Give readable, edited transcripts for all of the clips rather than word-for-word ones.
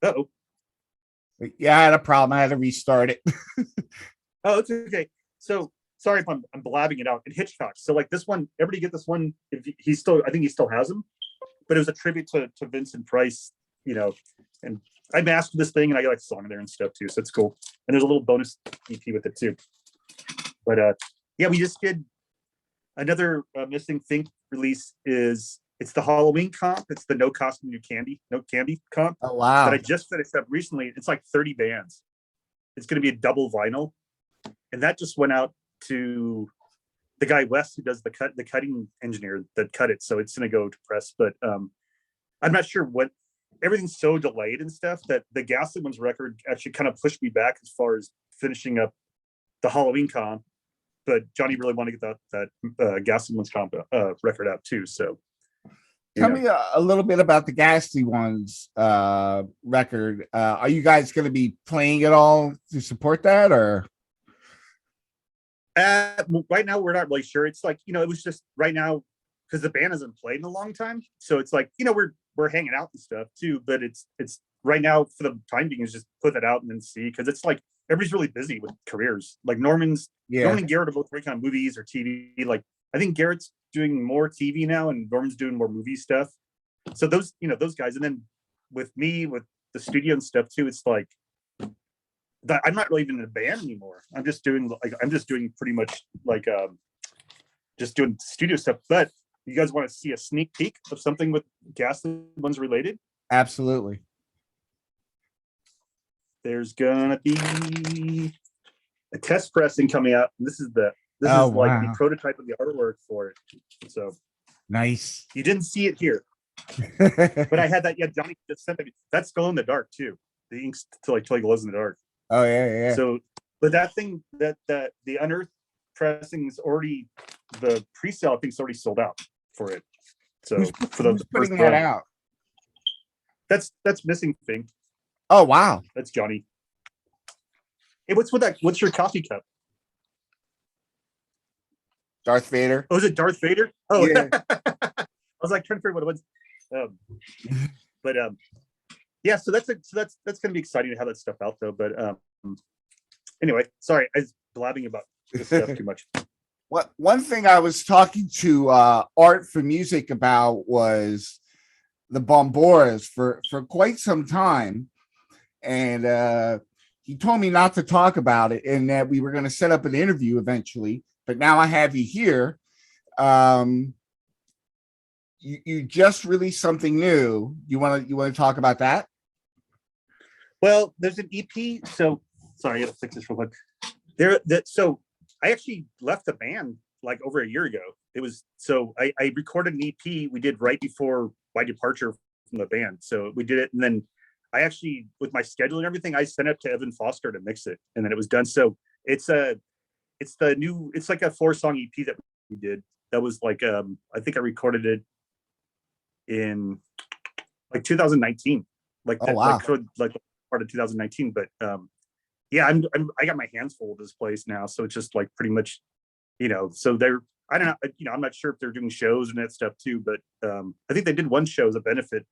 Oh, Yeah, I had a problem. I had to restart it. oh, it's okay. So sorry if I'm blabbing it out. In Hitchcock, so like this one, everybody get this one. If he's still, I think he still has them, but it was a tribute to Vincent Price, you know, and I mastered this thing and I got like a song in there and stuff too, so it's cool. And there's a little bonus EP with it too. But yeah, we just did another missing think release. Is it's the Halloween comp. It's the no costume, no candy comp Oh that I wow. just finished up recently. It's like 30 bands. It's going to be a double vinyl, and that just went out to the guy West who does the cutting engineer that cut it. So it's going to go to press, but I'm not sure what. Everything's so delayed and stuff that the Ghastly Ones record actually kind of pushed me back as far as finishing up the Halloween comp. But Johnny really wanted to get that Ghastly Ones comp record out too. So you Tell know, me a little bit about the Ghastly Ones record. Are you guys going to be playing it all to support that, or? right now we're not really sure. It's like it was just right now because the band hasn't played in a long time, so it's like we're hanging out and stuff too. But it's right now for the time being is just put that out and then see, because it's like everybody's really busy with careers. Like Yeah. Norman and Garrett are both working on movies or TV. Like I think Garrett's doing more TV now, and Norman's doing more movie stuff. So those guys, and then with me with the studio and stuff too, it's like that I'm not really even in a band anymore. I'm just doing pretty much like just doing studio stuff. But you guys want to see a sneak peek of something with Ghastly Ones related? Absolutely. There's gonna be a test pressing coming out. And this Oh is like the wow. prototype of the artwork for it. So Nice. you didn't see it here, but I had that. Yeah, Johnny just sent me. That's glow in the dark too. The ink's totally glows in the dark. Oh yeah, yeah. So, but that thing that the unearthed pressing is already, the pre-sale I think is already sold out for it. So for the Who's first putting that run, out? that's missing thing. Oh wow. That's Johnny. Hey, what's with that? What's your coffee cup? Darth Vader. Oh, is it Darth Vader? Oh, Yeah. I was like trying to figure out what it was. But yeah. So that's gonna be exciting to have that stuff out though. But anyway, sorry, I was blabbing about this stuff too much. What one thing I was talking to Art for Music about was the Bomboras for quite some time, and he told me not to talk about it, and that we were going to set up an interview eventually. But now I have you here. Um, you just released something new. You want to talk about that? Well, there's an EP. So sorry, I gotta fix this real quick. So I actually left the band like over a year ago. It was so I recorded an EP we did right before my departure from the band. So we did it, and then I actually, with my schedule and everything, I sent it to Evan Foster to mix it, and then it was done. So it's it's like a 4-song EP that we did. That was like I think I recorded it in like 2019, like Oh that, wow. like part of 2019. But yeah, I got my hands full with this place now, so it's just like pretty much, So they're, I don't know, I'm not sure if they're doing shows and that stuff too, but I think they did one show as a benefit,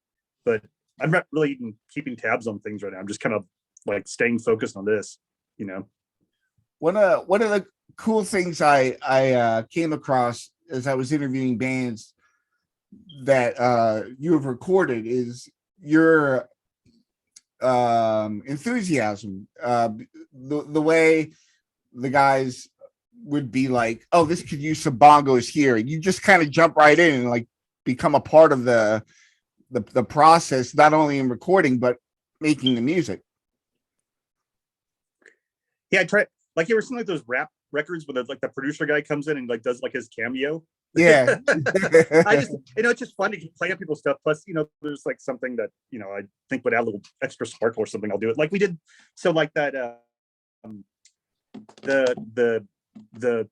but I'm not really even keeping tabs on things right now. I'm just kind of like staying focused on this. One of the cool things I came across as I was interviewing bands that you have recorded is your enthusiasm, the way the guys would be like, oh, this could use some bongos here, you just kind of jump right in and like become a part of the process, not only in recording but making the music. Yeah, I try, like, you ever seen like those rap records when like the producer guy comes in and like does like his cameo? Yeah. I just, it's just fun to play up people's stuff. Plus, there's like something that I think would add a little extra sparkle or something. I'll do it like we did. So like that, the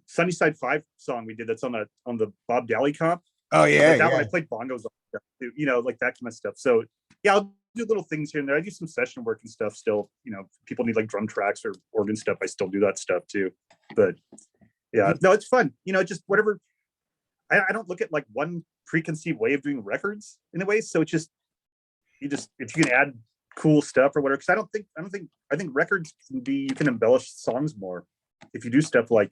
Sunnyside 5 song we did. That's on the Bob Dally comp. Oh yeah, Like that one, yeah. I played bongos on, like that kind of stuff. So yeah, I'll do little things here and there. I do some session work and stuff still. People need like drum tracks or organ stuff. I still do that stuff too. But yeah, no, it's fun. Just whatever. I don't look at like one preconceived way of doing records in a way. So it's just, if you can add cool stuff or whatever, because I think records can be, you can embellish songs more if you do stuff like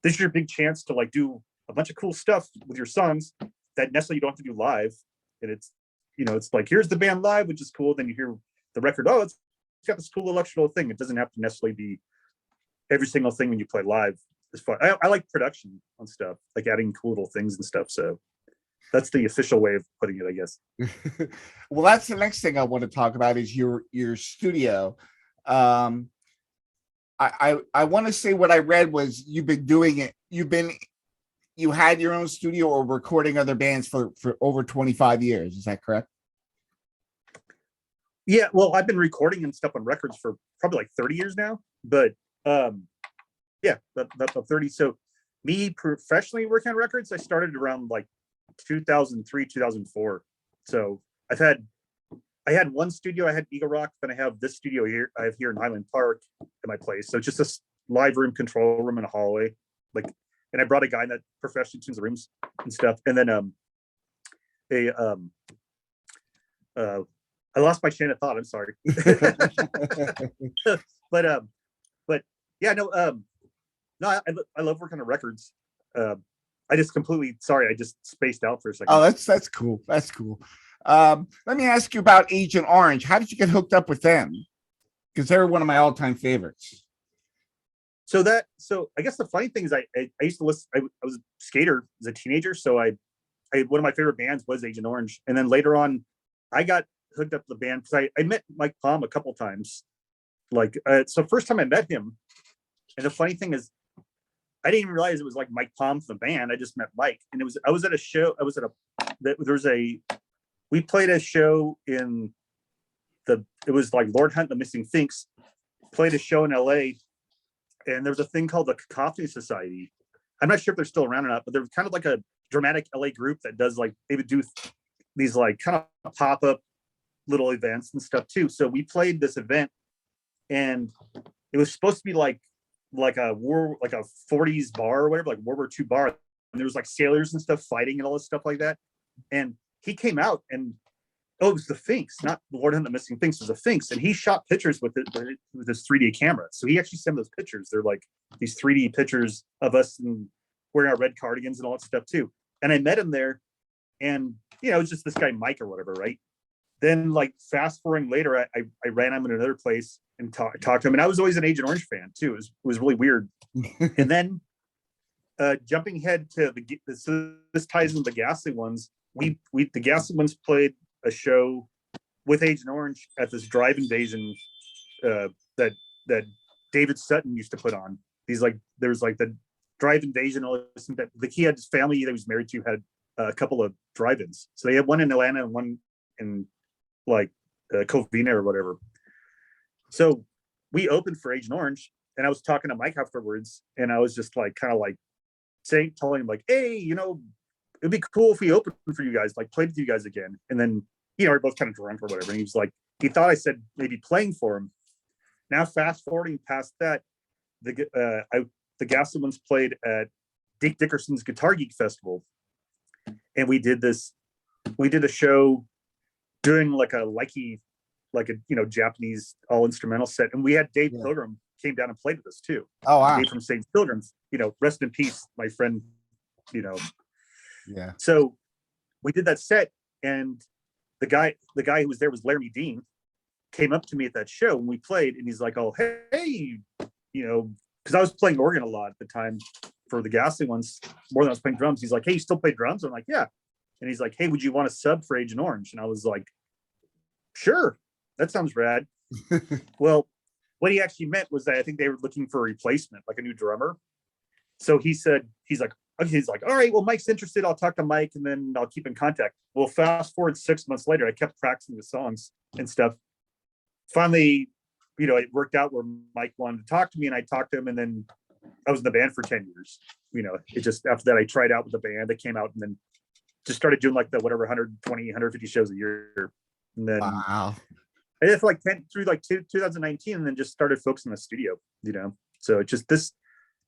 this is your big chance to like do a bunch of cool stuff with your songs that necessarily you don't have to do live. And it's, it's like, here's the band live, which is cool. Then you hear the record, oh, it's got this cool electrical thing. It doesn't have to necessarily be every single thing when you play live is fun. I like production on stuff, like adding cool little things and stuff. So that's the official way of putting it, I guess. Well, that's the next thing I want to talk about is your studio. I want to say what I read was you've been doing it. You had your own studio or recording other bands for over 25 years. Is that correct? Yeah, well, I've been recording and stuff on records for probably like 30 years now, but yeah, that's 30. So me professionally working on records, I started around like 2003, 2004. So I had one studio. I had Eagle Rock, then I have this studio here. I have here in Highland Park at my place. So it's just a live room, control room, and a hallway. Like, and I brought a guy that professionally tunes the rooms and stuff. And then I lost my chain of thought. I'm sorry. but yeah, no, I love working on records. I just I just spaced out for a second. Oh, that's cool. That's cool. Let me ask you about Agent Orange. How did you get hooked up with them? Because they're one of my all-time favorites. So I guess the funny thing is I used to listen. I was a skater as a teenager, so I one of my favorite bands was Agent Orange, and then later on, I got hooked up with the band because I met Mike Palm a couple times. Like, so first time I met him, and the funny thing is, I didn't even realize it was like Mike Palm from the band. I just met Mike, and I was at a show. We played a show in it was like Lord Hunt, the Missing Finks, played a show in LA, and there was a thing called the Cacophony Society. I'm not sure if they're still around or not, but they're kind of like a dramatic LA group that does like, they would do these like kind of pop-up little events and stuff too. So we played this event, and it was supposed to be like a 40s bar or whatever, like World War II bar. And there was like sailors and stuff fighting and all this stuff like that. And he came out and, it was the Finks, not Lord Hunt the Missing Finks, it was the Finks. And he shot pictures with this 3D camera. So he actually sent those pictures. They're like these 3D pictures of us and wearing our red cardigans and all that stuff too. And I met him there, and it was just this guy Mike or whatever, right? Then like fast forwarding later, I ran him in another place and talked to him. And I was always an Agent Orange fan too. It was really weird. And then jumping ahead to this ties into the Ghastly Ones. The Ghastly Ones played a show with Agent Orange at this drive invasion that David Sutton used to put on. There was like the drive invasion. Like he had his family that he was married to had a couple of drive-ins. So they had one in Atlanta and one in like Covina or whatever. So we opened for Agent Orange, and I was talking to Mike afterwards, and I was just like kind of like telling him like, hey, it'd be cool if we opened for you guys, like played with you guys again. And then, we're both kind of drunk or whatever. And he was like, he thought I said maybe playing for him. Now, fast forwarding past that, the Ghastly Ones played at Dick Dickerson's Guitar Geek Festival. And we did a show doing like a Japanese all instrumental set. And we had Dave Pilgrim came down and played with us too. Oh, wow. Dave from St. Pilgrims, rest in peace, my friend, Yeah. So we did that set, and the guy who was there was Laramie Dean, came up to me at that show when we played, and he's like, oh, hey, because I was playing organ a lot at the time for the Ghastly Ones, more than I was playing drums. He's like, hey, you still play drums? I'm like, yeah. And he's like, hey, would you want to sub for Agent Orange? And I was like, sure, that sounds rad. Well, what he actually meant was that I think they were looking for a replacement, like a new drummer. So he's like, all right, well, Mike's interested. I'll talk to Mike, and then I'll keep in contact. Well, fast forward 6 months later, I kept practicing the songs and stuff. Finally, it worked out where Mike wanted to talk to me, and I talked to him, and then I was in the band for 10 years. It just, after that, I tried out with the band. I came out and then just started doing like the 120, 150 shows a year. And then wow. I did for like 2019, and then just started focusing on the studio, So it just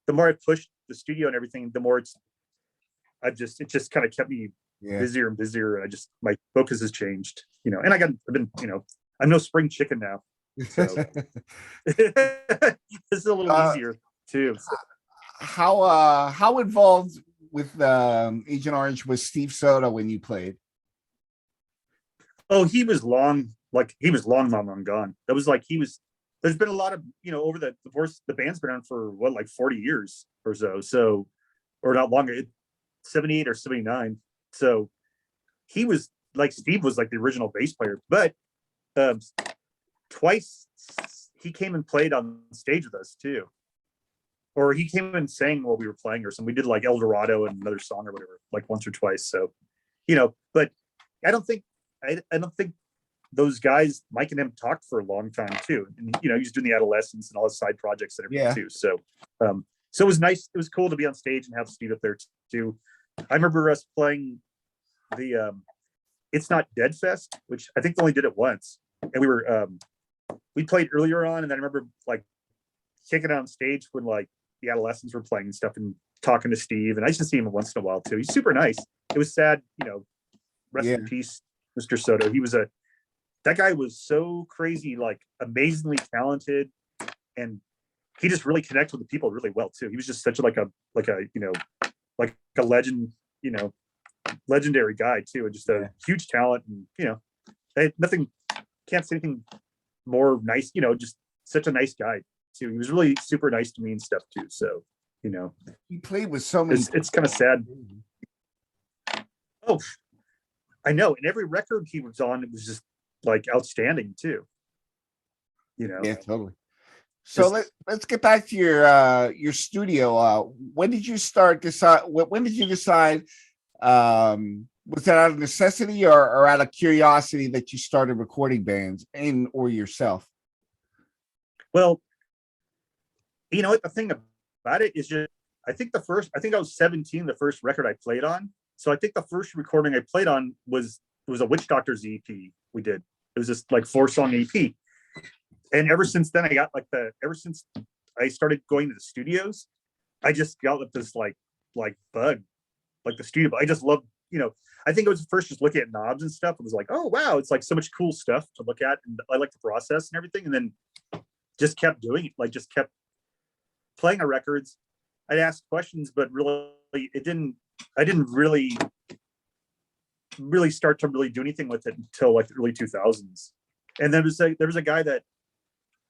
the more I pushed the studio and everything, the more it just kind of kept me Yeah. busier and busier. And my focus has changed, and I've been, I'm no spring chicken now. So it's a little easier too. So. How involved with Agent Orange was Steve Soto when you played? Oh, he was long gone. That was like there's been a lot of, over the course, the band's been on for what, like 40 years or so. So, or not longer, 78 or 79. So he was like, Steve was like the original bass player, but twice he came and played on stage with us too. Or he came and sang while we were playing or something. We did like El Dorado and another song or whatever, like once or twice. So, but I don't think those guys, Mike and him, talked for a long time too. And he was doing the Adolescents and all his side projects and everything too. So so it was nice. It was cool to be on stage and have Steve up there too. I remember us playing the It's Not Dead Fest, which I think they only did it once. And we played earlier on, and then I remember like kicking on stage when like the Adolescents were playing and stuff and talking to Steve. And I used to see him once in a while too. He's super nice. It was sad, rest in peace, Mr. Soto. That guy was so crazy, like amazingly talented, and he just really connected with the people really well too. He was just such a legend, legendary guy too, and just a huge talent. And can't say anything more nice. Just such a nice guy too. He was really super nice to me and stuff too. So he played with so many. It's kind of sad. Oh, I know. And every record he was on, it was just like outstanding too. Yeah, totally. So let's get back to your studio. When did you decide? When did you decide? Was that out of necessity or out of curiosity that you started recording bands or yourself? Well, what the thing about it is just, I think I was 17, the first record I played on. So I think the first recording I played on was a Witch Doctors EP we did. It was just like 4-song EP. And ever since then, ever since I started going to the studios, I just got with this like bug, like the studio. I just love, I think it was first just looking at knobs and stuff. It was like, oh wow, it's like so much cool stuff to look at, and I like the process and everything. And then just kept doing it, like just kept playing our records. I'd ask questions, but really, I didn't really start to really do anything with it until like the early 2000s. And there was a guy that,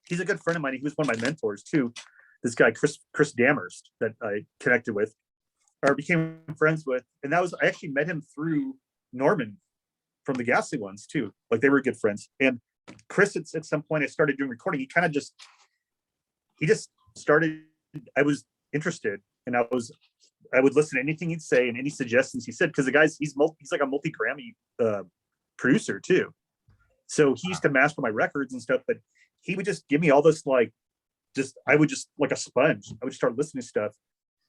he's a good friend of mine. He was one of my mentors too. This guy, Chris Dammers, that I connected with or became friends with. And I actually met him through Norman from the Ghastly Ones too. Like they were good friends. And Chris, at some point I started doing recording. He just started, I was interested, and I would listen to anything he'd say and any suggestions he said, because the guy's he's like a multi-Grammy producer too. So he used to master my records and stuff, but he would just give me all this I would just like a sponge. I would start listening to stuff,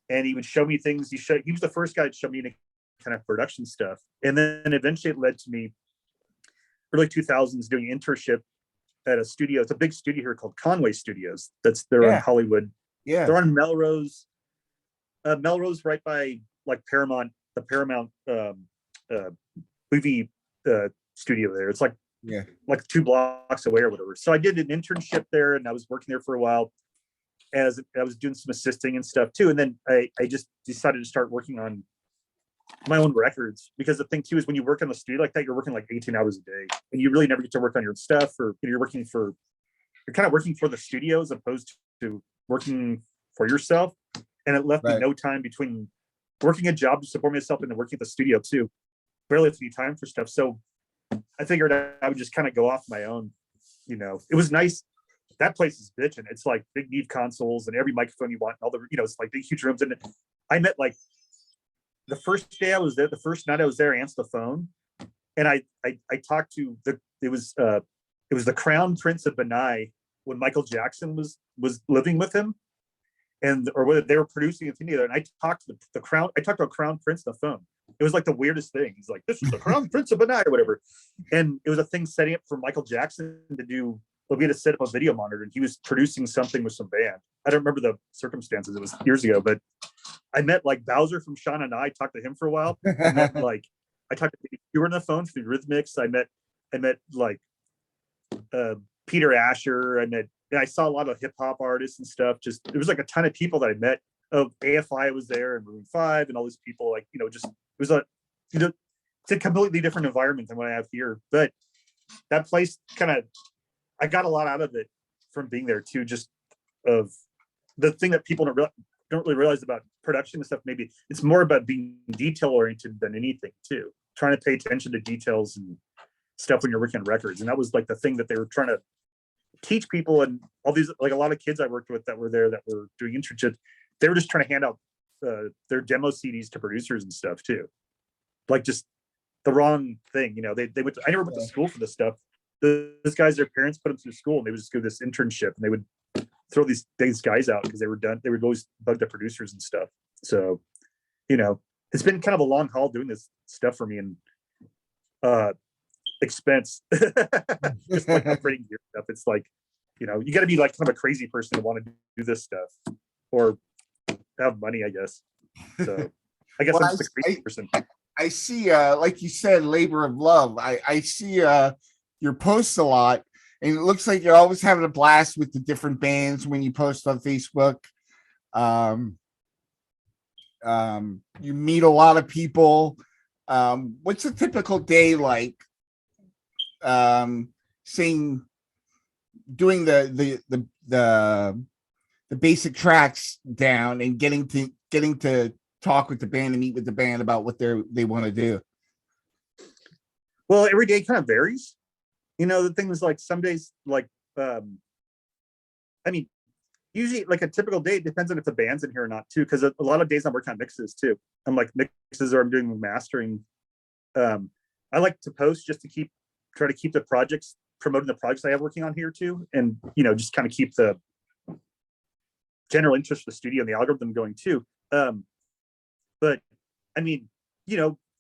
and he would show me things. He was the first guy to show me any kind of production stuff, and then eventually it led to me early 2000s doing an internship at a studio. It's a big studio here called Conway Studios. They're on Hollywood. Yeah, they're on Melrose. Melrose, right by like Paramount, the Paramount movie studio there. It's like 2 blocks away or whatever. So I did an internship there, and I was working there for a while as I was doing some assisting and stuff too. And then I just decided to start working on my own records, because the thing too is when you work in the studio like that, you're working like 18 hours a day, and you really never get to work on your stuff, or you're kind of working for the studio as opposed to working for yourself. And it left me no time between working a job to support myself and then working at the studio too. Barely left me time for stuff. So I figured I would just kind of go off my own. It was nice. That place is bitching. It's like big Neve consoles and every microphone you want, and all the, it's like big huge rooms. And I met like the first day I was there, the first night I was there, I answered the phone, and I talked to it was the Crown Prince of Benai when Michael Jackson was living with him, or whether they were producing it together. And I talked to the Crown. I talked to a Crown Prince on the phone. It was like the weirdest thing. He's like, "This is the Crown Prince of Benai," or whatever. And it was a thing setting up for Michael Jackson to do. Well, we had to set up a video monitor, and he was producing something with some band. I don't remember the circumstances. It was years ago, but I met like Bowser from Sean and I talked to him for a while. I met like I talked to you were on the phone through Rhythmics. I met like Peter Asher. I saw a lot of hip hop artists and stuff. Just there was like a ton of people that I met. Oh, AFI was there and Maroon 5 and all these people. Like, just it was it's a completely different environment than what I have here. But that place I got a lot out of it from being there too. Just of the thing that people don't really realize about production and stuff. Maybe it's more about being detail oriented than anything too. Trying to pay attention to details and stuff when you're working on records. And that was like the thing that they were trying to teach people. And all these, like a lot of kids I worked with that were there that were doing internships, they were just trying to hand out their demo CDs to producers and stuff too. Like just the wrong thing, they went I never went to school for this stuff. These guys, their parents put them through school and they would just do this internship and they would throw these guys out because they were done. They would always bug the producers and stuff. So, it's been kind of a long haul doing this stuff for me and expense. Just like upgrading gear stuff. It's like, you got to be like kind of a crazy person to want to do this stuff or have money, I guess. So I guess I'm just a crazy person. I see, like you said, labor of love. I see your posts a lot, and it looks like you're always having a blast with the different bands when you post on Facebook. You meet a lot of people. What's a typical day like? Doing the basic tracks down and getting to talk with the band and meet with the band about what they want to do. Well, every day kind of varies. The thing is, like, some days, like, usually like a typical day, it depends on if the band's in here or not too, because a lot of days I'm working on mixes too. I'm like mixes or I'm doing mastering. I like to post just to try to keep the projects, promoting the projects I have working on here too, and just kind of keep the general interest of the studio and the algorithm going too. But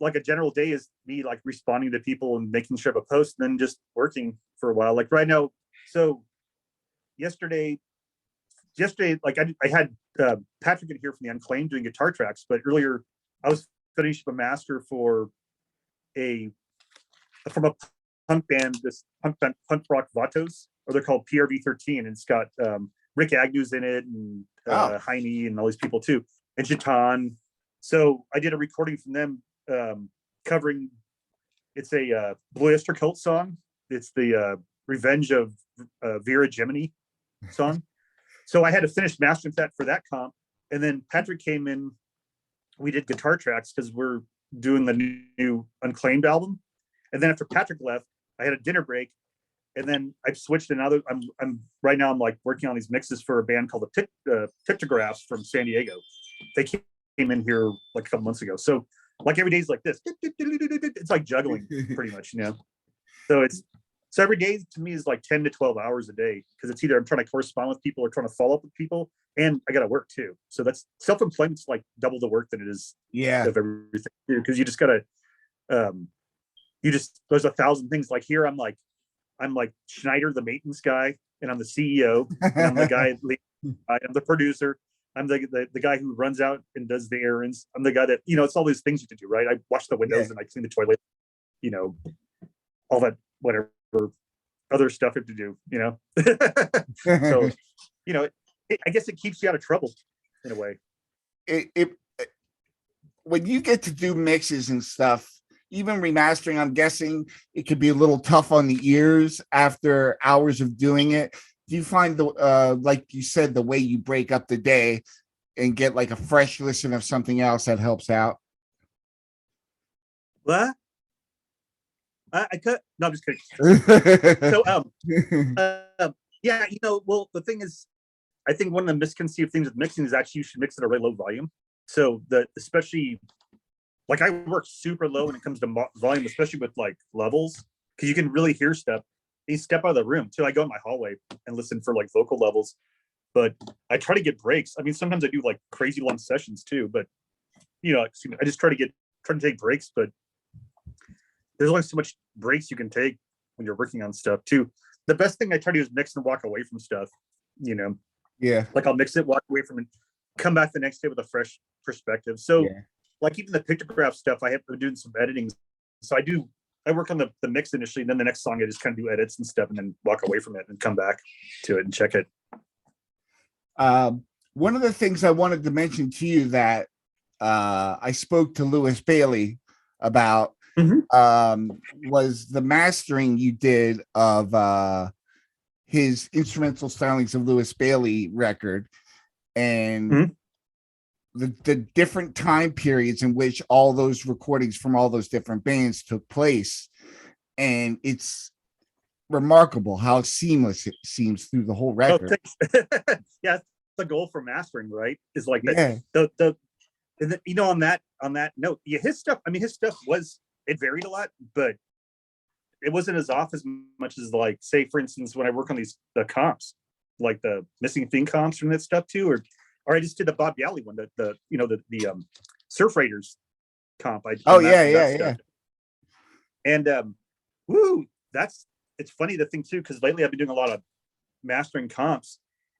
like a general day is me like responding to people and making sure of a post and then just working for a while. Like right now, so yesterday, like I had Patrick in here from the Unclaimed doing guitar tracks, but earlier I was finishing a master from a punk band, this punk rock Vatos, or they're called PRV13, and it's got Rick Agnew's in it and Heine and all these people too, and Chatan. So I did a recording from them covering, it's a Blue Oyster Cult song. It's the Revenge of Vera Gemini song. So I had to finish mastering that for that comp. And then Patrick came in, we did guitar tracks because we're doing the new Unclaimed album. And then after Patrick left, I had a dinner break. And then I switched to another, I'm right now I'm like working on these mixes for a band called the Pictographs from San Diego. They came in here like a couple months ago. So like every day is like this. It's like juggling pretty much, So every day to me is like 10 to 12 hours a day, because it's either I'm trying to correspond with people or trying to follow up with people, and I got to work too. So that's self-employment's like double the work than it is of everything, because you just got to there's 1,000 things. Like here I'm like Schneider, the maintenance guy, and I'm the CEO, and I'm the guy, I'm the producer, I'm the guy who runs out and does the errands. I'm the guy that, it's all these things you can do, right? I wash the windows and I clean the toilet, all that, whatever other stuff you have to do, So, I guess it keeps you out of trouble in a way. When you get to do mixes and stuff, even remastering, I'm guessing it could be a little tough on the ears after hours of doing it. Do you find like you said, the way you break up the day and get like a fresh listen of something else that helps out? What? I cut. No, I'm just kidding. So, yeah, well, the thing is, I think one of the misconceived things with mixing is actually you should mix at a really low volume. So especially, like I work super low when it comes to volume, especially with like levels, because you can really hear stuff. You step out of the room too. I go in my hallway and listen for like vocal levels, but I try to get breaks. I mean, sometimes I do like crazy long sessions too, but I just try to take breaks, but there's only so much breaks you can take when you're working on stuff too. The best thing I try to do is mix and walk away from stuff, Yeah. Like I'll mix it, walk away from it, come back the next day with a fresh perspective. So like even the pictograph stuff, I have been doing some editing So I work on the mix initially, and then the next song I just kind of do edits and stuff, and then walk away from it and come back to it and check it. One of the things I wanted to mention to you that I spoke to Lewis Bailey about was the mastering you did of his instrumental stylings of Lewis Bailey record, and the different time periods in which all those recordings from all those different bands took place. And it's remarkable how seamless it seems through the whole record. Yeah, the goal for mastering, right? Is like Yeah. You know, on that note, yeah, his stuff it varied a lot, but it wasn't as off as much as, like, say, for instance, when I work on the comps, like the missing thing comps from that stuff too, or I just did the Bob Galley one, the Surf Raiders comp. Yeah. And it's funny the thing too, because lately I've been doing a lot of mastering comps,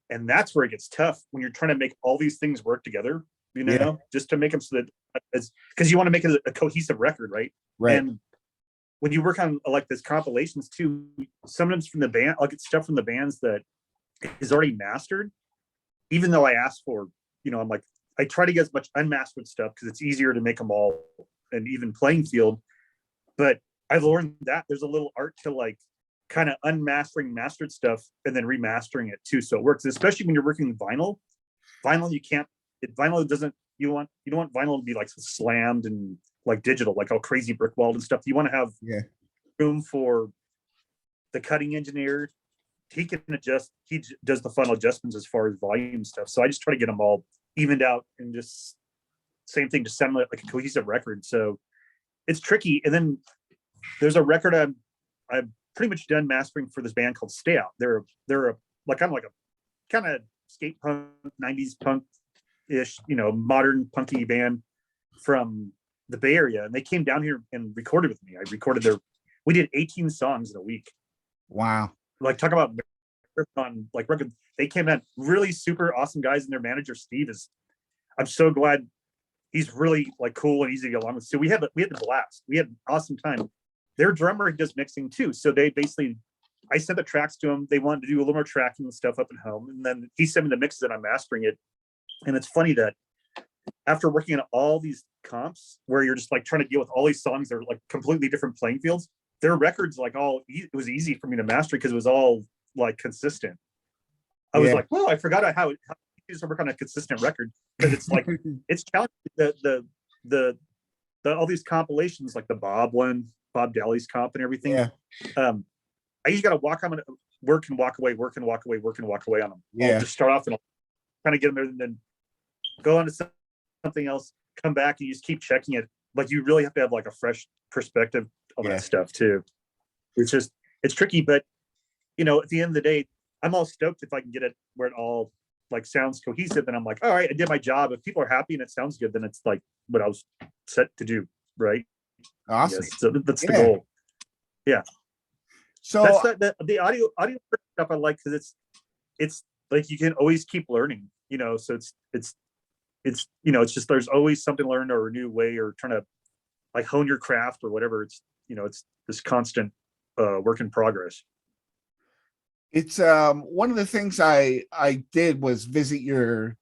and that's where it gets tough when you're trying to make all these things work together, just to make them so that it's because you want to make it a cohesive record, right? And when you work on like this compilations too, sometimes from the band, I'll get stuff from the bands that is already mastered, even though I asked for, I'm like, I try to get as much unmastered stuff because it's easier to make them all an even playing field. But I've learned that there's a little art to, like, kind of unmastering mastered stuff and then remastering it too, so it works. Especially when you're working with vinyl. Vinyl doesn't. You don't want vinyl to be like slammed and like digital, like all crazy brick walled and stuff. You want to have room for the cutting engineer. He can adjust. He does the final adjustments as far as volume stuff. So I just try to get them all evened out and just same thing, just sound like a cohesive record. So it's tricky. And then there's a record I've pretty much done mastering for this band called Stay Out. They're a kind of skate punk, 90s punk ish, modern punky band from the Bay Area, and they came down here and recorded with me. We did 18 songs in a week. Wow. Like, talk about on like record. They came in, really super awesome guys, and their manager Steve I'm so glad, he's really like cool and easy to get along with. So we had the blast. We had an awesome time. Their drummer does mixing too. So they basically, I sent the tracks to him. They wanted to do a little more tracking and stuff up at home, and then he sent me the mixes and I'm mastering it. And it's funny that after working on all these comps where you're just like trying to deal with all these songs that are like completely different playing fields, their records, like, it was easy for me to master because it was all like consistent. I was like, well, I forgot how to work on a consistent record, because it's like it's challenging. The all these compilations, like the Bob one, Bob Dalley's comp and everything. I usually got to work and walk away on them. I'll just start off and I'll kind of get them there, and then go on to something else, come back, and you just keep checking it. Like, you really have to have like a fresh perspective on that stuff too. It's tricky, but at the end of the day, I'm all stoked if I can get it where it all like sounds cohesive, and I'm like, all right, I did my job. If people are happy and it sounds good, then it's like what I was set to do, right? Awesome. Yes. So that's the goal. Yeah. So that's the audio stuff I like, because it's like you can always keep learning, so it's just there's always something to learn, or a new way, or trying to like hone your craft or whatever. It's it's this constant work in progress. It's one of the things I did was visit your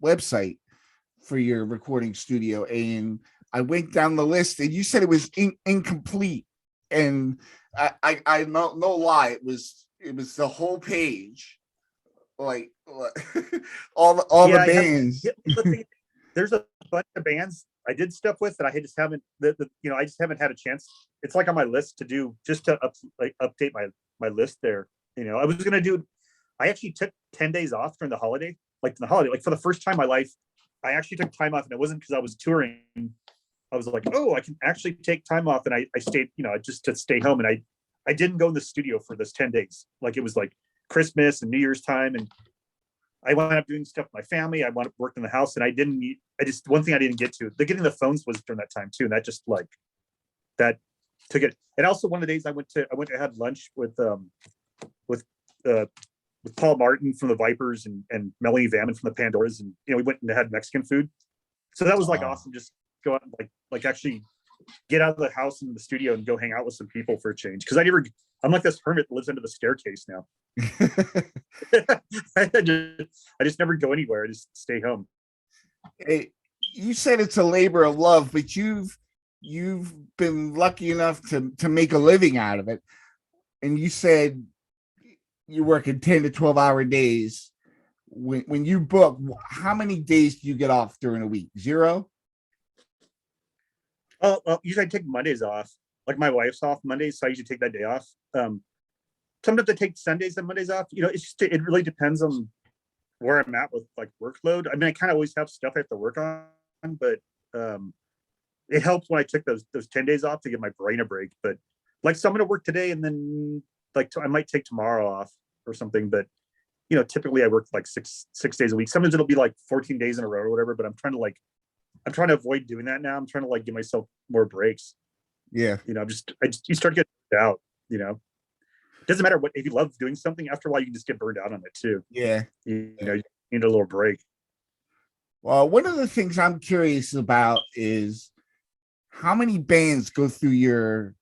website for your recording studio, and I went down the list, and you said it was incomplete, and I no lie, it was the whole page, like all the bands. There's a bunch of bands I did stuff with that I just haven't I just haven't had a chance. It's like on my list to do, just to update my list there. I was gonna do. I actually took 10 days off during the holiday, like for the first time in my life. I actually took time off, and it wasn't because I was touring. I was like, oh, I can actually take time off, and I stayed, just to stay home, and I didn't go in the studio for this 10 days. Like, it was like Christmas and New Year's time, and I wound up doing stuff with my family. I wound up working in the house, and one thing I didn't get to, getting the phones was during that time too, and that just like that took it. And also, one of the days I went to have lunch with Paul Martin from the Vipers and Melanie Vammon from the Pandoras, and we went and had Mexican food. So that was like awesome. Just go out and like actually get out of the house and the studio and go hang out with some people for a change. Because I'm like this hermit that lives under the staircase now. I just never go anywhere. I just stay home. Hey, you said it's a labor of love, but you've been lucky enough to make a living out of it. And you said you're working 10 to 12-hour days. When you book, how many days do you get off during a week? 0? Oh, well, usually I take Mondays off. Like my wife's off Mondays, so I usually take that day off. Sometimes I take Sundays and Mondays off. It really depends on where I'm at with like workload. I mean, I kind of always have stuff I have to work on, but it helps when I took those 10 days off to give my brain a break. But like, so I'm going to work today, and then like I might take tomorrow off or something. But typically I work like six days a week. Sometimes it'll be like 14 days in a row or whatever. But I'm trying to avoid doing that now. I'm trying to like give myself more breaks. Yeah. You start getting burned out. It doesn't matter if you love doing something. After a while, you can just get burned out on it too. Yeah. You need a little break. Well, one of the things I'm curious about is how many bands go through your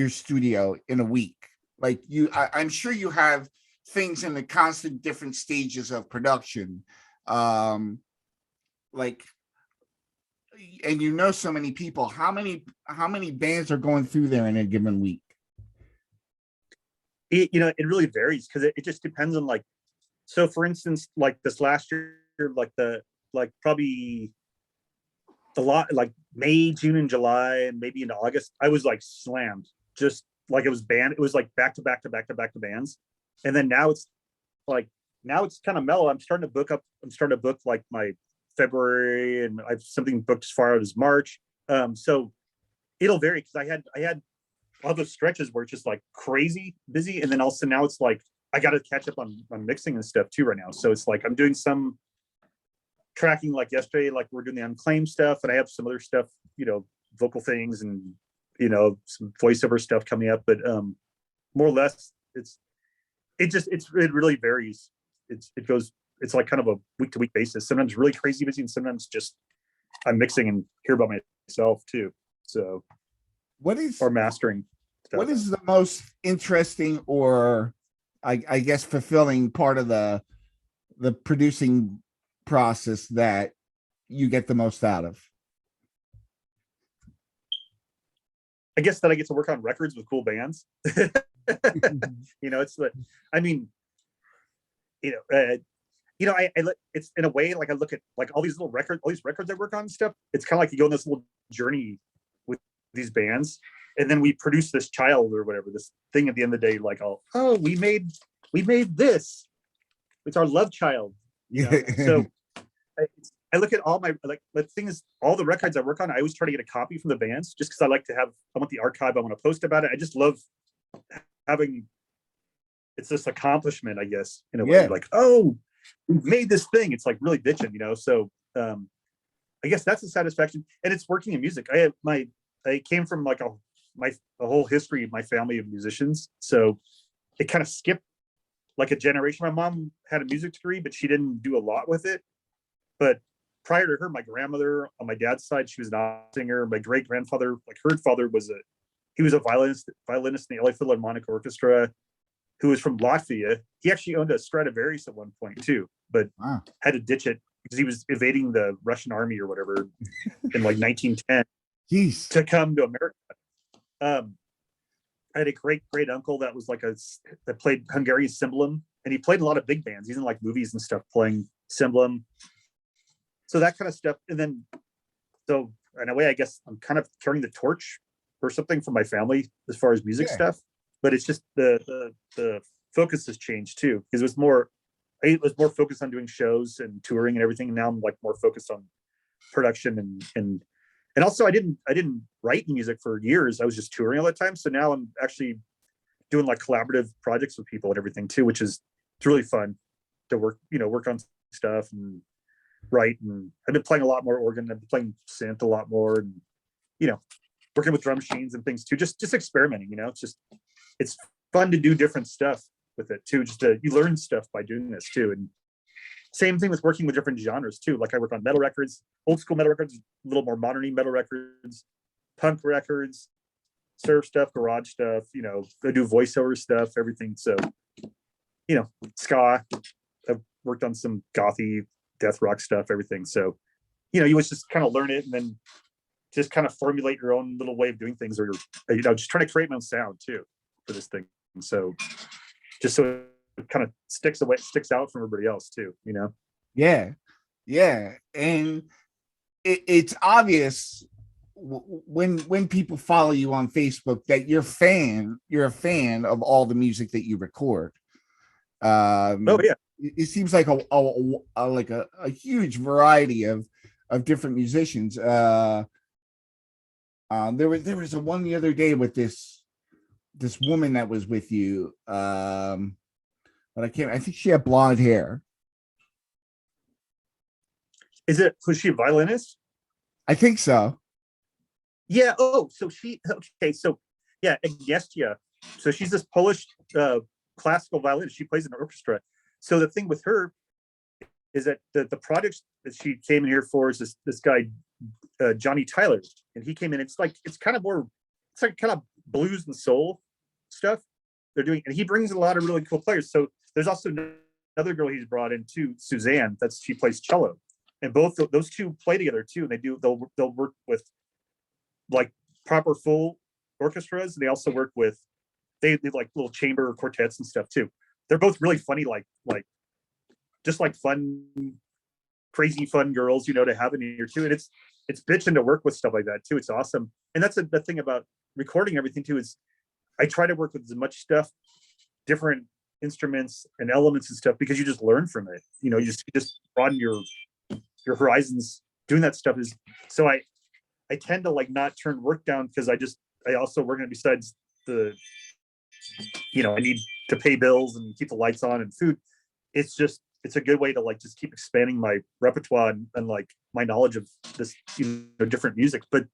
studio in a week. Like I'm sure you have things in the constant different stages of production. And so many people. How many bands are going through there in a given week? It really varies because it just depends on so for instance, like this last year, probably a lot, like May, June, and July, and maybe into August, I was like slammed, just like it was like back to back to back to back to bands. And then now it's kind of mellow. I'm starting to book like my February, and I've something booked as far out as March. So it'll vary because I had all those stretches where it's just like crazy busy, and then also now it's like I got to catch up on mixing and stuff too right now. So it's like I'm doing some tracking, like yesterday, like we're doing the Unclaimed stuff, and I have some other stuff, vocal things and some voiceover stuff coming up. But more or less, it really varies. It's like kind of a week to week basis. Sometimes really crazy busy, and sometimes just I'm mixing and hear about myself too. So or mastering stuff. What is the most interesting or I guess fulfilling part of the producing process that you get the most out of? I guess that I get to work on records with cool bands. It's it's in a way like I look at like all these records I work on and stuff. It's kind of like you go on this little journey with these bands, and then we produce this child or whatever, this thing at the end of the day, like, we made this. It's our love child. So I look at all my, like, the thing is, all the records I work on, I always try to get a copy from the bands just because I want the archive. I want to post about it. I just love having, it's this accomplishment, I guess, in a way, like, we made this thing. It's like really bitching, so I guess that's a satisfaction, and it's working in music. I came from like a whole history of my family of musicians, so it kind of skipped like a generation. My mom had a music degree, but she didn't do a lot with it. But prior to her, my grandmother on my dad's side, she was an singer. My great grandfather, like her father, was a violinist in the LA Philharmonic Orchestra, who was from Latvia. He actually owned a Stradivarius at one point too, but had to ditch it because he was evading the Russian army or whatever in like 1910. Jeez. To come to America. I had a great uncle that was that played Hungarian cymbalum, and he played a lot of big bands. He's in like movies and stuff playing cymbalum. So that kind of stuff. And then, so in a way, I guess I'm kind of carrying the torch or something from my family as far as music stuff. But it's just the focus has changed too, because it was more focused on doing shows and touring and everything. And now I'm like more focused on production and also I didn't write music for years. I was just touring all the time. So now I'm actually doing like collaborative projects with people and everything too, which is, it's really fun to work on stuff and write. And I've been playing a lot more organ. I've been playing synth a lot more, and working with drum machines and things too. Just experimenting. It's fun to do different stuff with it too. You learn stuff by doing this too. And same thing with working with different genres too. Like I work on metal records, old school metal records, a little more modern metal records, punk records, surf stuff, garage stuff, I do voiceover stuff, everything. So, ska. I've worked on some gothy death rock stuff, everything. So, you was just kind of learn it and then just kind of formulate your own little way of doing things, or just trying to create my own sound too for this thing. So just so it kind of sticks out from everybody else too, Yeah. And it's obvious when people follow you on Facebook that you're a fan of all the music that you record. Oh yeah. It seems like a huge variety of different musicians. There was a one the other day with this woman that was with you. But I think she had blonde hair. Was she a violinist? I think so. Yeah. Oh, so okay. So yeah, Agnieszka. So she's this Polish classical violinist. She plays in an orchestra. So the thing with her is that the project that she came in here for is this guy, Johnny Tyler, and he came in. It's kind of blues and soul stuff they're doing, and he brings a lot of really cool players. So there's also another girl he's brought in too, Suzanne. She plays cello, and both those two play together too. And they'll work with like proper full orchestras, and they also work with they like little chamber quartets and stuff too. They're both really funny, like just like fun, crazy fun girls, to have in here too. And it's bitching to work with stuff like that too. It's awesome. And that's the thing about recording everything too, is I try to work with as much stuff, different instruments and elements and stuff, because you just learn from it. You just broaden your horizons doing that stuff. Is so I tend to like not turn work down, because I also work on it besides the, I need to pay bills and keep the lights on and food. It's a good way to like just keep expanding my repertoire and like my knowledge of this, different music. But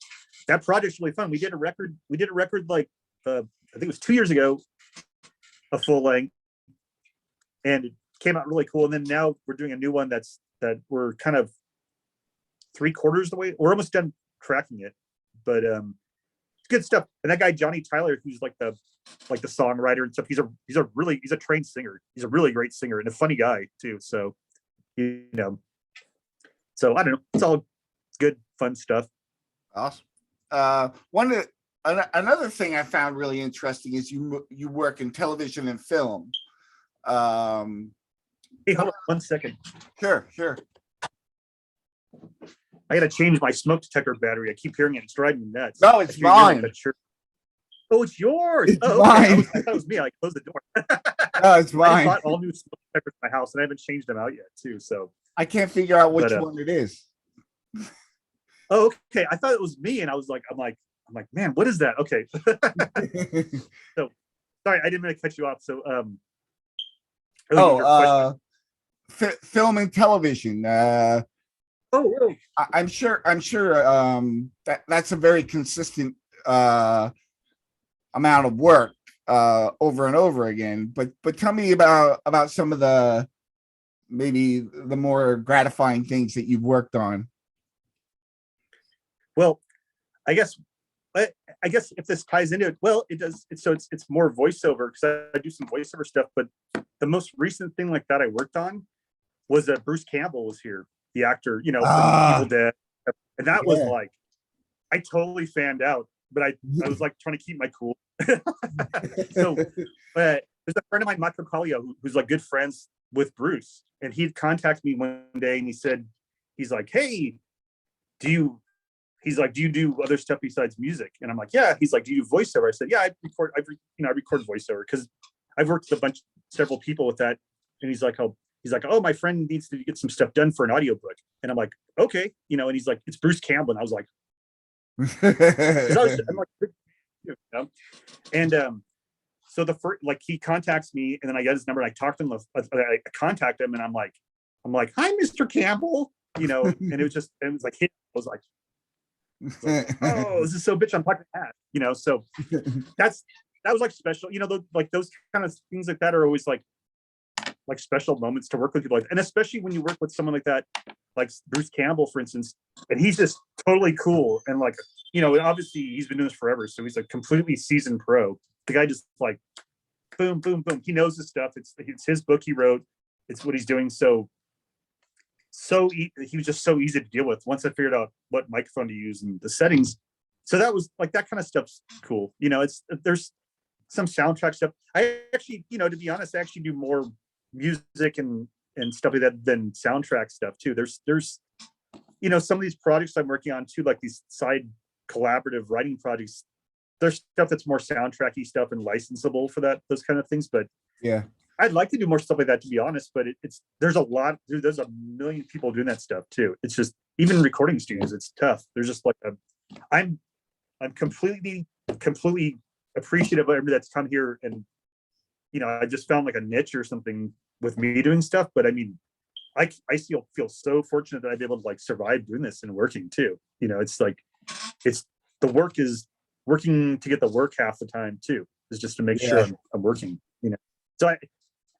that project's really fun. We did a record like I think it was 2 years ago, a full length, and it came out really cool. And then now we're doing a new one that we're kind of 3/4 the way. We're almost done cracking it, but it's good stuff. And that guy Johnny Tyler, who's like the songwriter and stuff, he's a trained singer. He's a really great singer and a funny guy too. So so I don't know, it's all good fun stuff. Awesome. Another thing I found really interesting is you work in television and film. Hey, hold on 1 second. Sure. I gotta change my smoke detector battery. I keep hearing it. It's driving me nuts. No, it's mine. Oh, it's yours. It's mine. I thought it was me. I closed the door. No, it's mine. I bought all new smoke detectors in my house, and I haven't changed them out yet, too. So I can't figure out which one it is. Oh, okay. I thought it was me, and I'm like, man, what is that? Okay. So sorry, I didn't mean to cut you off. So film and television. Really? I'm sure that's a very consistent amount of work over and over again. But tell me about some of the maybe the more gratifying things that you've worked on. Well, I guess if this ties into it, well, it does. It's more voiceover, because I do some voiceover stuff. But the most recent thing like that I worked on was that Bruce Campbell was here, the actor, from Evil Dead, and that was like, I totally fanned out, but I was like trying to keep my cool. So, but there's a friend of mine, Marco Collio, who's like good friends with Bruce, and he'd contact me one day, and he's like, hey, do you do other stuff besides music? And I'm like, yeah. He's like, do you do voiceover? I said, yeah, I record voiceover, because I've worked with several people with that. And he's like, oh, my friend needs to get some stuff done for an audiobook. And I'm like, okay, and he's like, it's Bruce Campbell. And I was like, I'm like, and so the first, like, he contacts me, and then I get his number, and I talk to him. I contact him, and I'm like, hi, Mr. Campbell, and it was like, I was like, oh, this is so bitch, I'm talking to that, so that was like special, those kind of things like that are always like special moments to work with people and especially when you work with someone like that, like Bruce Campbell, for instance, and he's just totally cool and like obviously he's been doing this forever, so he's a completely seasoned pro. The guy just like boom, boom, boom. He knows his stuff. It's his book he wrote. It's what he's doing. He was just so easy to deal with once I figured out what microphone to use and the settings. So that was like, that kind of stuff's cool. There's some soundtrack stuff. I actually, to be honest, I actually do more music and stuff like that than soundtrack stuff too. There's some of these projects I'm working on too, like these side collaborative writing projects. There's stuff that's more soundtracky stuff and licensable for those kind of things. But yeah, I'd like to do more stuff like that, to be honest. But there's a million people doing that stuff too. It's just, even recording studios, it's tough. There's just like I'm completely appreciative of everybody that's come here, and I just found like a niche or something with me doing stuff. But I mean, I feel so fortunate that I'd be able to like survive doing this and working too. It's like, the work is working to get the work half the time too, is just to make sure I'm working. So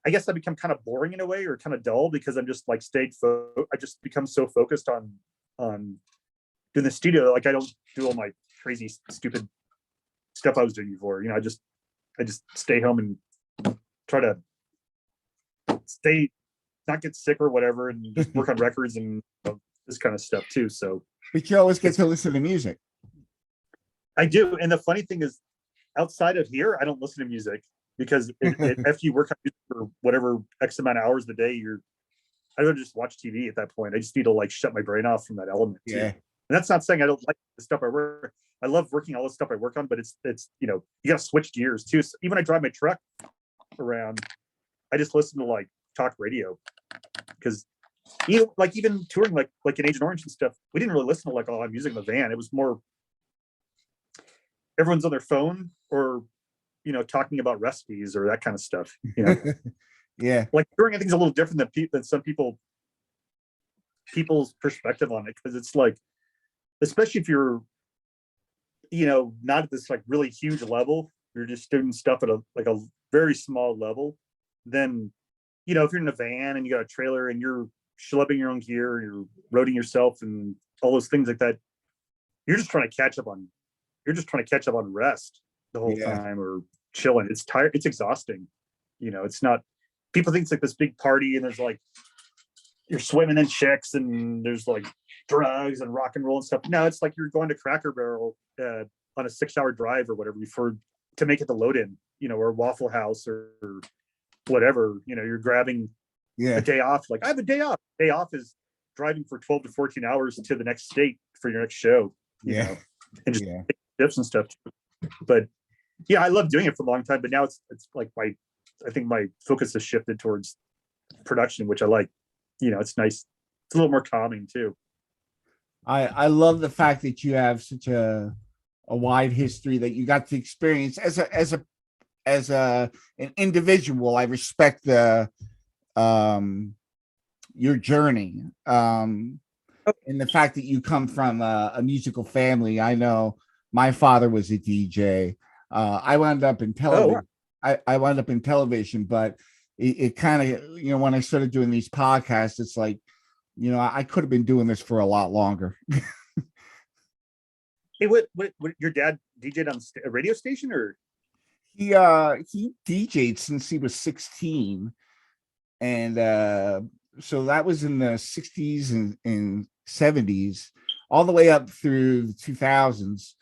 I guess I become kind of boring in a way, or kind of dull, because I'm just like I just become so focused on doing the studio. Like I don't do all my crazy stupid stuff I was doing before. I just stay home and try to not get sick or whatever, and just work on records and this kind of stuff too. So, but you always get to listen to music. I do. And the funny thing is, outside of here, I don't listen to music, because after you work on music for whatever X amount of hours a day, I don't just watch TV at that point. I just need to like shut my brain off from that element too. Yeah. And that's not saying I don't like the stuff I work. I love working all the stuff I work on, but it's you got to switch gears too. So even when I drive my truck around, I just listen to like talk radio, because even touring like in Agent Orange and stuff, we didn't really listen to like a lot of music in the van. It was more everyone's on their phone, or talking about recipes or that kind of stuff. Yeah, like touring I think is a little different than some people's perspective on it, because it's like, especially if you're not at this like really huge level, you're just doing stuff at a very small level, then if you're in a van and you got a trailer and you're schlepping your own gear, you're roading yourself and all those things like that, you're just trying to catch up on rest the whole time, or chilling. It's tired. It's exhausting. It's not, people think it's like this big party and there's like, you're swimming in chicks and there's like drugs and rock and roll and stuff. No, it's like you're going to Cracker Barrel on a 6-hour drive or whatever to make it the load in, or Waffle House or whatever. You're grabbing a day off. Like, I have a day off. Day off is driving for 12 to 14 hours to the next state for your next show. And just tips and stuff. But I love doing it for a long time. But now it's like I think my focus has shifted towards production, which I like. It's nice. It's a little more calming too. I love the fact that you have such a wide history that you got to experience as an individual. I respect your journey, and the fact that you come from a musical family. I know my father was a DJ. I wound up in television. I wound up in television, but it kind of, when I started doing these podcasts, it's like, I could have been doing this for a lot longer. Hey, what your dad DJ'd on a radio station, or? He DJ'd since he was 16. And so that was in the 60s and 70s, all the way up through the 2000s.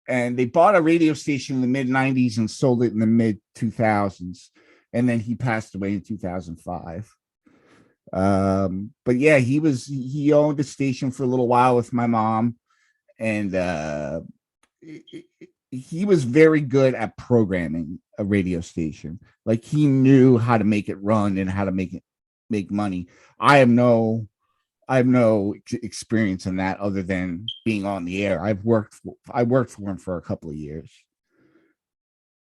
And they bought a radio station in the mid 90s and sold it in the mid 2000s. And then he passed away in 2005. But yeah, he owned a station for a little while with my mom. And he was very good at programming a radio station. Like, he knew how to make it run and how to make money. I have no experience in that other than being on the air. I worked for him for a couple of years.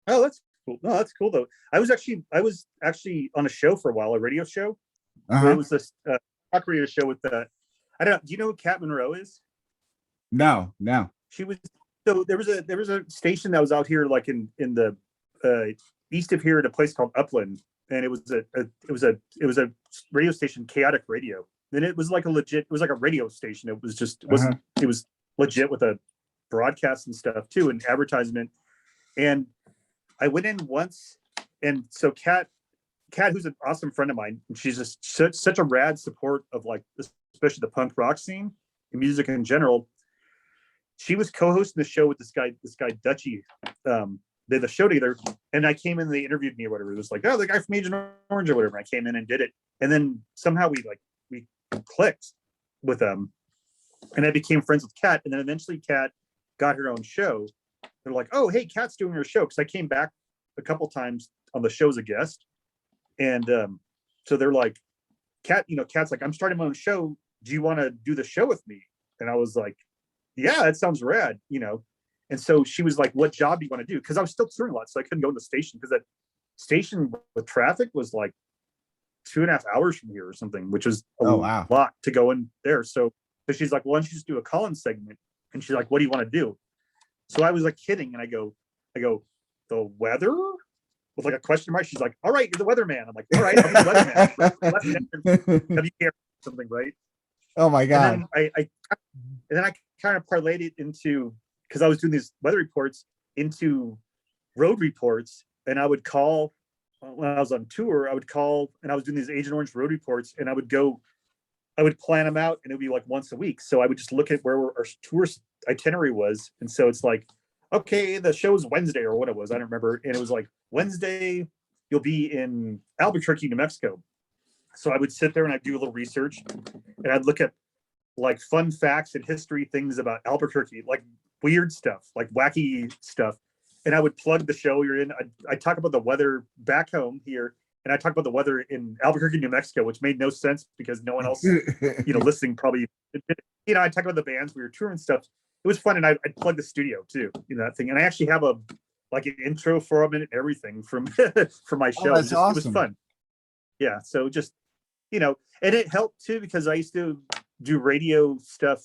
Oh, that's cool. No, that's cool though. I was actually on a show for a while, a radio show. It was this talk radio show with do you know who Kat Monroe is? No. She was, so there was a station that was out here, like in the east of here, at a place called Upland, and it was a radio station, Chaotic Radio. And it was like a radio station. It was just, it was legit with a broadcasts and stuff too, and advertisement. And I went in once, and so Kat, who's an awesome friend of mine, and she's just such a rad support of like, especially the punk rock scene and music in general. She was co-hosting the show with this guy Dutchy. They had the show together, and I came in, they interviewed me or whatever. It was like, oh, the guy from Agent Orange or whatever. I came in and did it, and then somehow we clicked with them, and I became friends with Kat. And then eventually Kat got her own show. They're like, oh, hey, Kat's doing her show, because I came back a couple times on the show as a guest, and so they're like, Kat's like, I'm starting my own show. Do you want to do the show with me? And I was like, yeah, that sounds rad, And so she was like, what job do you want to do? Because I was still touring a lot, so I couldn't go to the station, because that station with traffic was like 2.5 hours from here or something, which was a lot to go in there. So she's like, why don't you just do a call-in segment? And she's like, what do you want to do? So I was like kidding, and I go, the weather? With like a question mark. She's like, all right, you're the weatherman. I'm like, all right, I'll be the weatherman. WKR something, right? Oh my God. And then I kind of parlayed it into, because I was doing these weather reports, into road reports, and I would call when I was on tour. I would call, and I was doing these Agent Orange road reports, and I would plan them out, and it would be like once a week. So I would just look at where our tour itinerary was, and so it's like, okay, the show's Wednesday or what it was, I don't remember, and it was like, Wednesday you'll be in Albuquerque, New Mexico. So I would sit there and I'd do a little research, and I'd look at like fun facts and history things about Albuquerque, like weird stuff, like wacky stuff. And I would plug the show you're in. I'd talk about the weather back home here, and I talk about the weather in Albuquerque, New Mexico, which made no sense because no one else, listening probably, I talk about the bands we were touring stuff. It was fun, and I'd plug the studio too, that thing. And I actually have an intro for a minute, everything from from my show. That's awesome. It was fun. Yeah, so just and it helped too, because I used to do radio stuff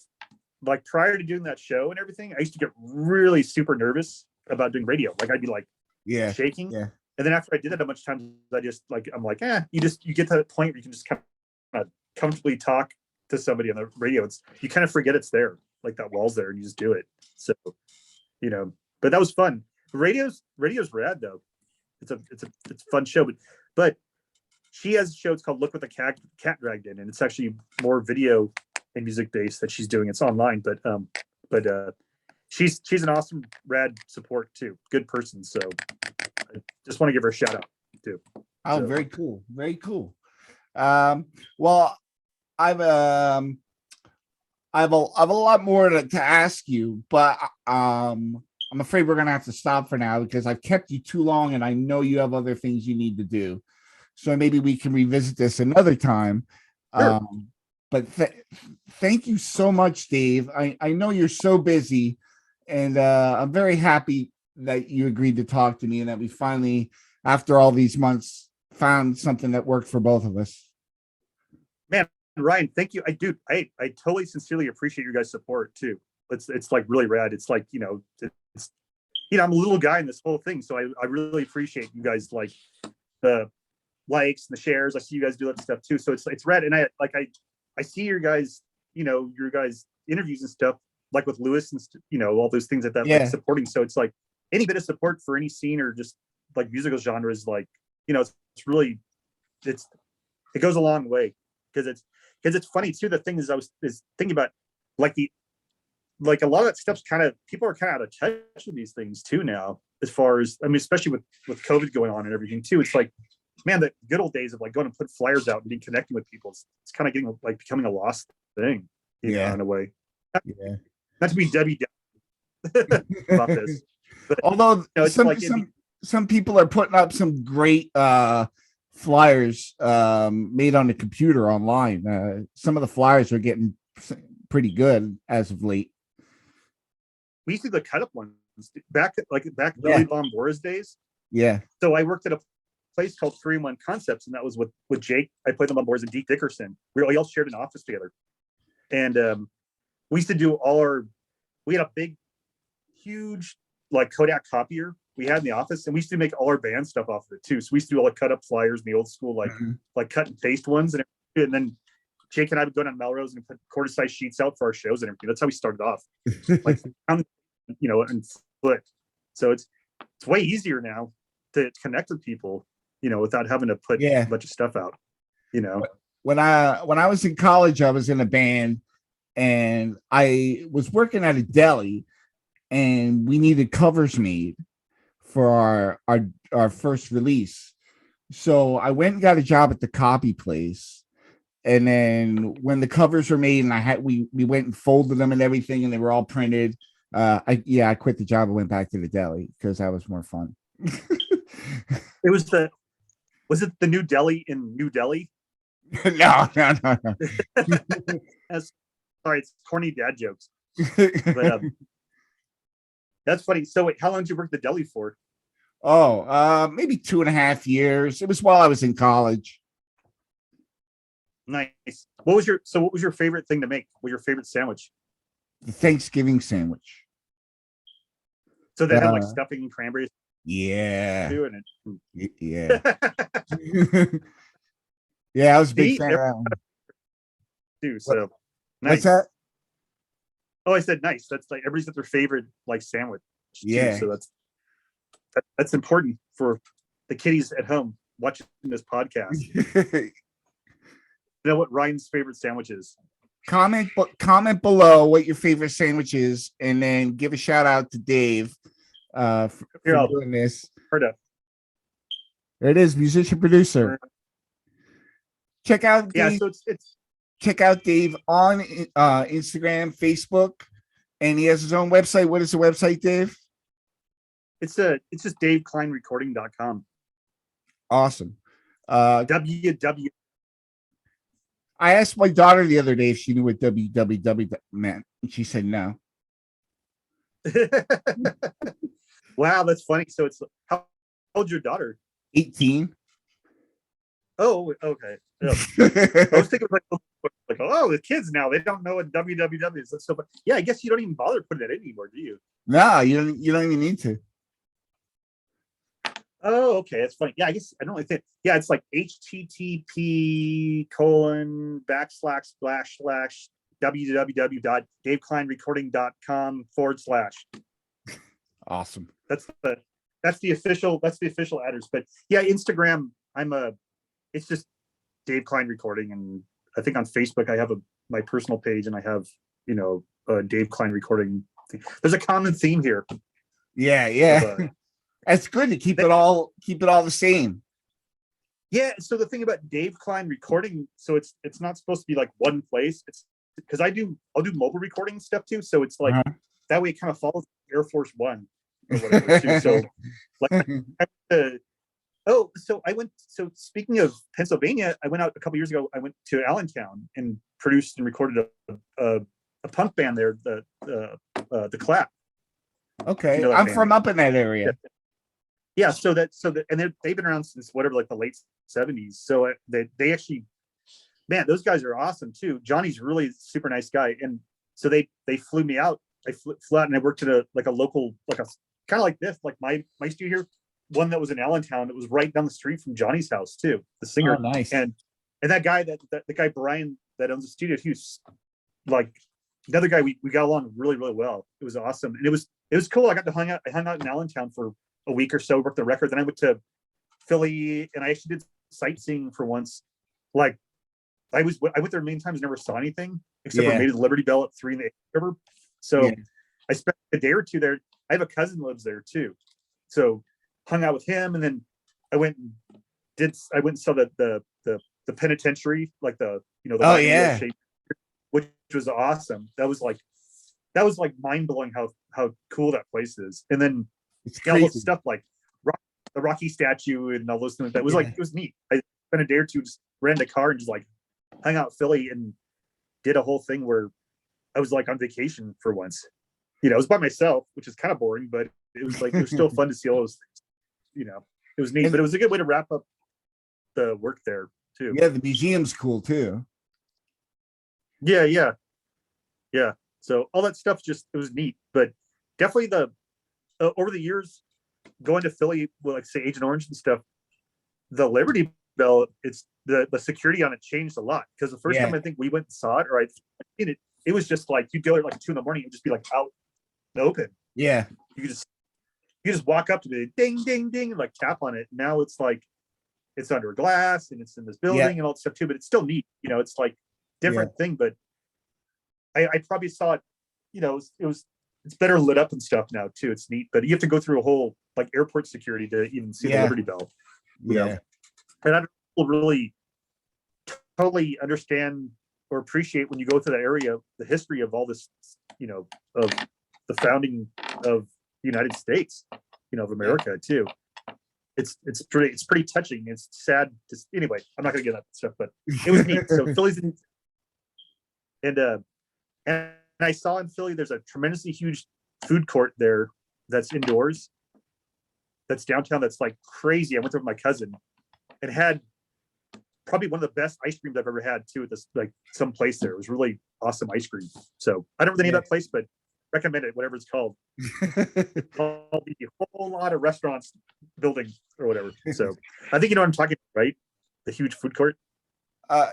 like prior to doing that show and everything. I used to get really super nervous about doing radio. Like I'd be like shaking. Yeah. And then after I did it a bunch of times, I just I'm like, you get to that point where you can just kind of comfortably talk to somebody on the radio. You kind of forget it's there, like that wall's there, and you just do it. So, but that was fun. Radio's rad though. It's a fun show, but she has a show. It's called Look What the Cat Dragged In, and it's actually more video and music based that she's doing. It's online, but she's an awesome rad support too. Good person. So I just want to give her a shout out too. Oh, very cool. Very cool. Well, I've a lot more to ask you, but I'm afraid we're gonna have to stop for now, because I've kept you too long, and I know you have other things you need to do. So maybe we can revisit this another time. Sure. But thank you so much, Dave. I know you're so busy, and I'm very happy that you agreed to talk to me, and that we finally, after all these months, found something that worked for both of us. Man, Ryan, thank you. I totally sincerely appreciate your guys' support too. It's like really rad. It's like, I'm a little guy in this whole thing, so I really appreciate you guys, like the likes and the shares. I see you guys do that stuff too. So it's rad. And I see your guys, your guys' interviews and stuff, like with Lewis and all those things that like supporting. So it's like any bit of support for any scene or just like musical genres, like, it's really, it goes a long way, because it's funny too. The thing is, I was thinking about like a lot of that stuff's people are kind of out of touch with these things too now, as far as, especially with COVID going on and everything too. It's like, man, the good old days of like going and put flyers out and being connecting with people, it's kind of getting like becoming a lost thing, in a way. Not to be Debbie about this, but although some people are putting up some great flyers made on the computer online. Some of the flyers are getting pretty good as of late. We used to do the cut up ones back early Bomboras days. Yeah. So I worked at a place called 3-in-1 Concepts, and that was with Jake. I played the Bomboras and Deke Dickerson. We all shared an office together, and we used to do we had a big, huge like Kodak copier we had in the office, and we used to make all our band stuff off of it too. So we used to do all the cut up flyers and the old school like cut and paste ones, and then Jake and I would go down to Melrose and put quarter size sheets out for our shows and everything. That's how we started off. Like and foot. So it's way easier now to connect with people, without having to put Yeah. a bunch of stuff out. When I was in college, I was in a band, and I was working at a deli, and we needed covers made for our first release. So I went and got a job at the copy place. And then when the covers were made, and we went and folded them and everything, and they were all printed. I quit the job and went back to the deli because that was more fun. Was it the New Delhi in New Delhi? No. Sorry, it's corny dad jokes. But that's funny. So wait, how long did you work the deli for? Oh, maybe 2.5 years. It was while I was in college. Nice. What was your favorite thing to make? What was your favorite sandwich? The Thanksgiving sandwich. So they had like stuffing and cranberries. Yeah. Doing it. Yeah. Yeah, I was a big fan of that one. Too, so nice. What's that? Oh, I said nice. That's like everybody's got their favorite like sandwich. Yeah. Too, so that's important for the kiddies at home watching this podcast. You know what Ryan's favorite sandwich is? Comment below what your favorite sandwich is, and then give a shout out to Dave for doing this. There it is, musician producer. Check out Dave. So it's check out Dave on Instagram, Facebook, and he has his own website. What is the website, Dave? It's just davekleinrecording.com. Awesome. www. I asked my daughter the other day if she knew what www meant, and she said no. Wow, that's funny. So it's how old's your daughter? 18. Oh, okay. Yeah. I was thinking like the kids now, they don't know what www is. That's so funny. Yeah, I guess you don't even bother putting that in anymore, do you? No, you don't even need to. Oh, okay. That's funny. Yeah, I guess I don't think. Yeah, it's like http://www.davekleinrecording.com/. Awesome. That's the official address. But yeah, Instagram, it's just Dave Klein Recording, and I think on Facebook I have my personal page, and I have a Dave Klein Recording thing. There's a common theme here. Yeah. That's good to keep it all the same. Yeah. So the thing about Dave Klein Recording, so it's not supposed to be like one place. It's because I'll do mobile recording stuff too. So it's like that way it kind of follows Air Force One or whatever too. So like so speaking of Pennsylvania, I went out a couple years ago. I went to Allentown and produced and recorded a punk band there, the Clap. Okay, I'm band. From up in that area. Yeah, so and they've been around since whatever, like the late 70s. So they actually, man, those guys are awesome too. Johnny's really super nice guy, and so they flew me out. I flew out and I worked at a local, like a kind of like this, like my studio here, one that was in Allentown. It was right down the street from Johnny's house too. The singer, nice, and that guy the guy Brian that owns the studio, he was like another guy. We got along really really well. It was awesome, and it was cool. I hung out in Allentown for a week or so, worked the record. Then I went to Philly, and I actually did sightseeing for once. Like I went there many times, never saw anything except for maybe the Liberty Bell at 3 in the river. So I spent a day or two there. I have a cousin who lives there too, so hung out with him, and then I went and saw the penitentiary, like the shape, which was awesome. That was like mind blowing how cool that place is. And then all this stuff like the Rocky statue and all those things. That was like it was neat. I spent a day or two, just rented a car and just like hung out in Philly and did a whole thing where I was like on vacation for once. I was by myself, which is kind of boring, but it was still fun to see all those things. It was neat, but it was a good way to wrap up the work there too. Yeah, the museum's cool too. Yeah. So all that stuff it was neat, but definitely over the years going to Philly, like say Agent Orange and stuff, the Liberty Bell, it's the security on it changed a lot, because the first time I think we went and saw it, or I'd seen it, it was just like you'd go there like 2 a.m. and just be like out in the open, Yeah. You just walk up to it, ding, ding, ding, and like tap on it. Now it's like it's under a glass and it's in this building Yeah. and all that stuff too, but it's still neat. It's like different thing, but I probably saw it, it's better lit up and stuff now too. It's neat, but you have to go through a whole like airport security to even see the Liberty Bell. Yeah. And I don't really totally understand or appreciate when you go through that area, the history of all this, of the founding of the United States, of America too. It's pretty touching. It's sad. Anyway, I'm not gonna get that stuff, but it was neat. So Philly's and I saw in Philly there's a tremendously huge food court there that's indoors, that's downtown, that's like crazy. I went there with my cousin and had probably one of the best ice creams I've ever had too at this, like some place there. It was really awesome ice cream. So I don't know the name of that place, but recommend it, whatever it's called. Called the Whole Lot of Restaurants building or whatever. So I think you know what I'm talking about, right? The huge food court.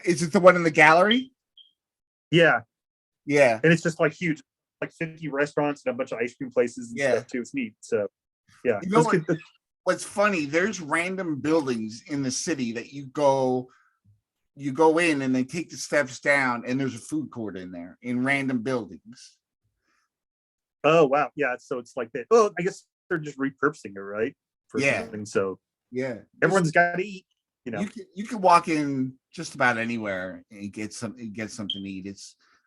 Is it the one in the gallery? Yeah. Yeah. And it's just like huge, like 50 restaurants and a bunch of ice cream places and stuff too. It's neat. So yeah. What's funny, there's random buildings in the city that you go in and they take the steps down and there's a food court in there in random buildings. Oh wow. Yeah. So it's like that. Well, I guess they're just repurposing it, right? For something. So yeah. Everyone's got to eat. You can walk in just about anywhere and get something to eat.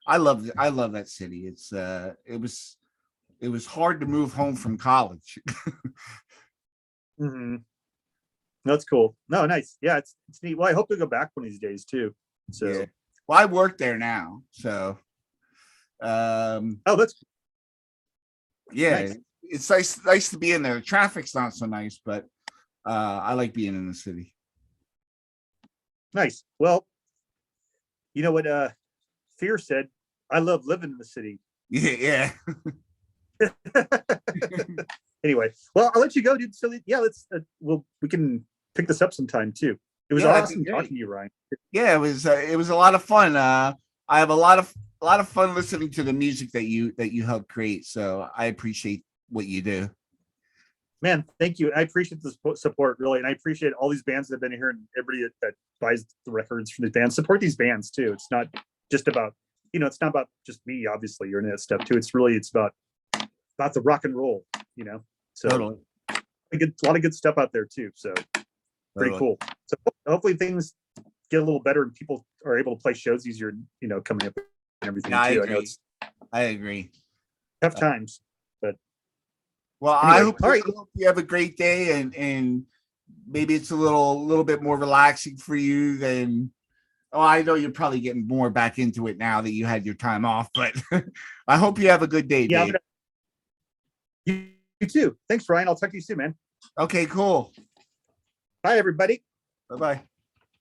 I love that city. It was hard to move home from college. Mm-hmm. No, that's cool. No, nice. Yeah, it's neat. Well, I hope to go back one of these days too. So well, I work there now. So that's nice. It's nice to be in there. The traffic's not so nice, but I like being in the city. Nice. Well, you know what Fear said, I love living in the city. Yeah. Anyway, well, I'll let you go, dude. So yeah, we can pick this up sometime too. It was awesome talking to you, Ryan. Yeah, it was a lot of fun. I have a lot of fun listening to the music that you helped create. So I appreciate what you do. Man, thank you. I appreciate the support, really, and I appreciate all these bands that have been here and everybody that buys the records from the bands. Support these bands too. It's not just about it's not about just me, obviously, or any of that stuff too. It's about the rock and roll, So totally. A lot of good stuff out there too. So pretty cool. So hopefully things get a little better and people are able to play shows easier, coming up and everything too. I agree. Tough times, but well, anyway, I hope you have a great day and maybe it's a little bit more relaxing for you than. Oh, I know you're probably getting more back into it now that you had your time off, but I hope you have a good day, Dave. You too. Thanks, Ryan. I'll talk to you soon, man. Okay, cool. Bye, everybody. Bye-bye.